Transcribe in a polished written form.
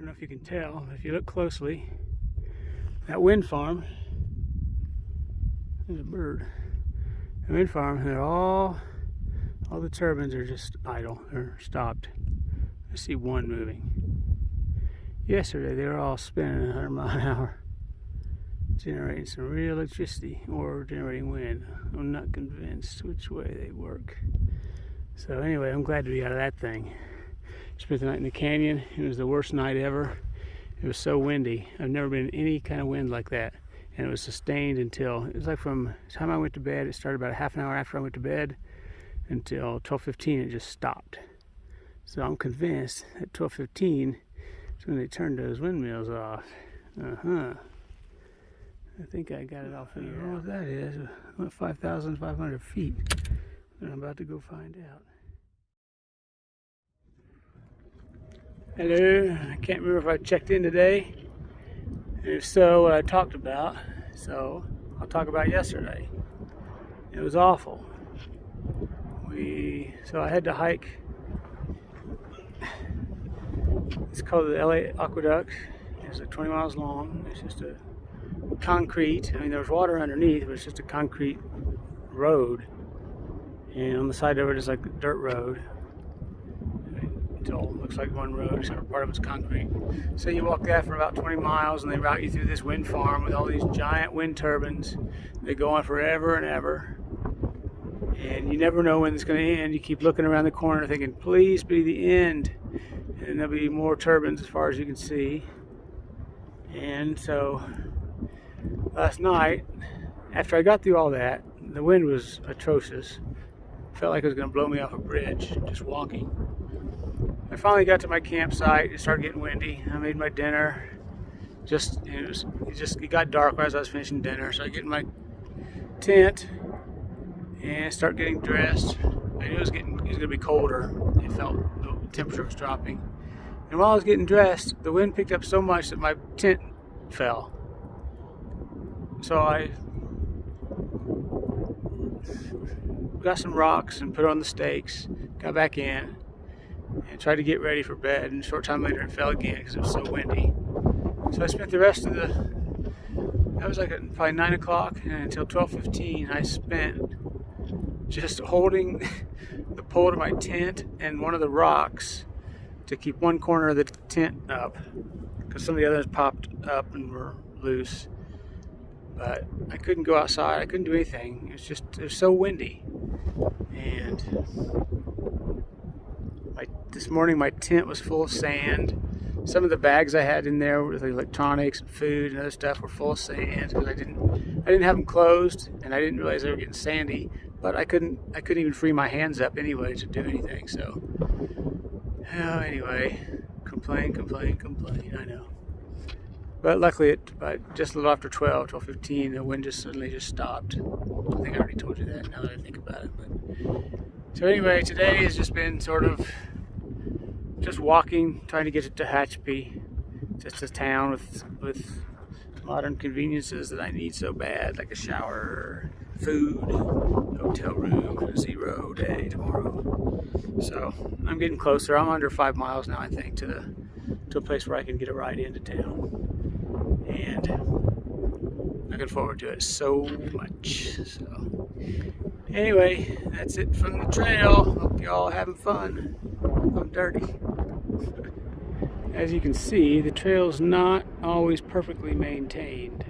don't know if you can tell, if you look closely, that wind farm, there's a bird. The wind farm, they're all the turbines are just idle, they're stopped. I see one moving. Yesterday they were all spinning 100 miles an hour, generating some real electricity or generating wind. I'm not convinced which way they work. So anyway, I'm glad to be out of that thing. Spent the night in the canyon. It was the worst night ever. It was so windy. I've never been in any kind of wind like that. And it was sustained until, it was like from the time I went to bed, it started about a half an hour after I went to bed, until 12:15 it just stopped. So I'm convinced at 12:15 is when they turned those windmills off. I think I got it all figured out. What that is, 5,500 feet. And I'm about to go find out. Hello, I can't remember if I checked in today. And if so, what I talked about. So I'll talk about yesterday. It was awful. So I had to hike. It's called the LA Aqueduct. It's like 20 miles long. It's just a concrete. I mean, there's water underneath, but it's just a concrete road. And on the side of it is like a dirt road. It all looks like one road, except part of it's concrete. So you walk that for about 20 miles, and they route you through this wind farm with all these giant wind turbines. They go on forever and ever. And you never know when it's going to end. You keep looking around the corner thinking, please be the end. And there'll be more turbines as far as you can see. And so last night, after I got through all that, the wind was atrocious. Felt like it was going to blow me off a bridge, just walking. I finally got to my campsite. It started getting windy. I made my dinner. It got dark as I was finishing dinner, so I get in my tent and start getting dressed. I knew it was going to be colder. It felt the temperature was dropping. And while I was getting dressed, the wind picked up so much that my tent fell. So I got some rocks and put on the stakes, got back in, and tried to get ready for bed. And a short time later it fell again because it was so windy. So I spent the rest of that was like probably 9 o'clock, and until 12:15 I spent just holding the pole to my tent and one of the rocks to keep one corner of the tent up, because some of the others popped up and were loose. But I couldn't go outside. I couldn't do anything. It was so windy. And this morning my tent was full of sand. Some of the bags I had in there with electronics and food and other stuff were full of sand because I didn't have them closed, and I didn't realize they were getting sandy. But I couldn't even free my hands up anyway to do anything. So anyway, complain. I know. But luckily, just a little after 12:15, the wind suddenly just stopped. I think I already told you that now that I think about it. So anyway, today has just been sort of just walking, trying to get to Tehachapi, just a town with modern conveniences that I need so bad, like a shower, food, hotel room, 0 day tomorrow. So I'm getting closer. I'm under 5 miles now, I think, to a place where I can get a ride into town. And looking forward to it so much. So anyway, that's it from the trail. Hope y'all having fun. I'm dirty. As you can see, the trail's not always perfectly maintained.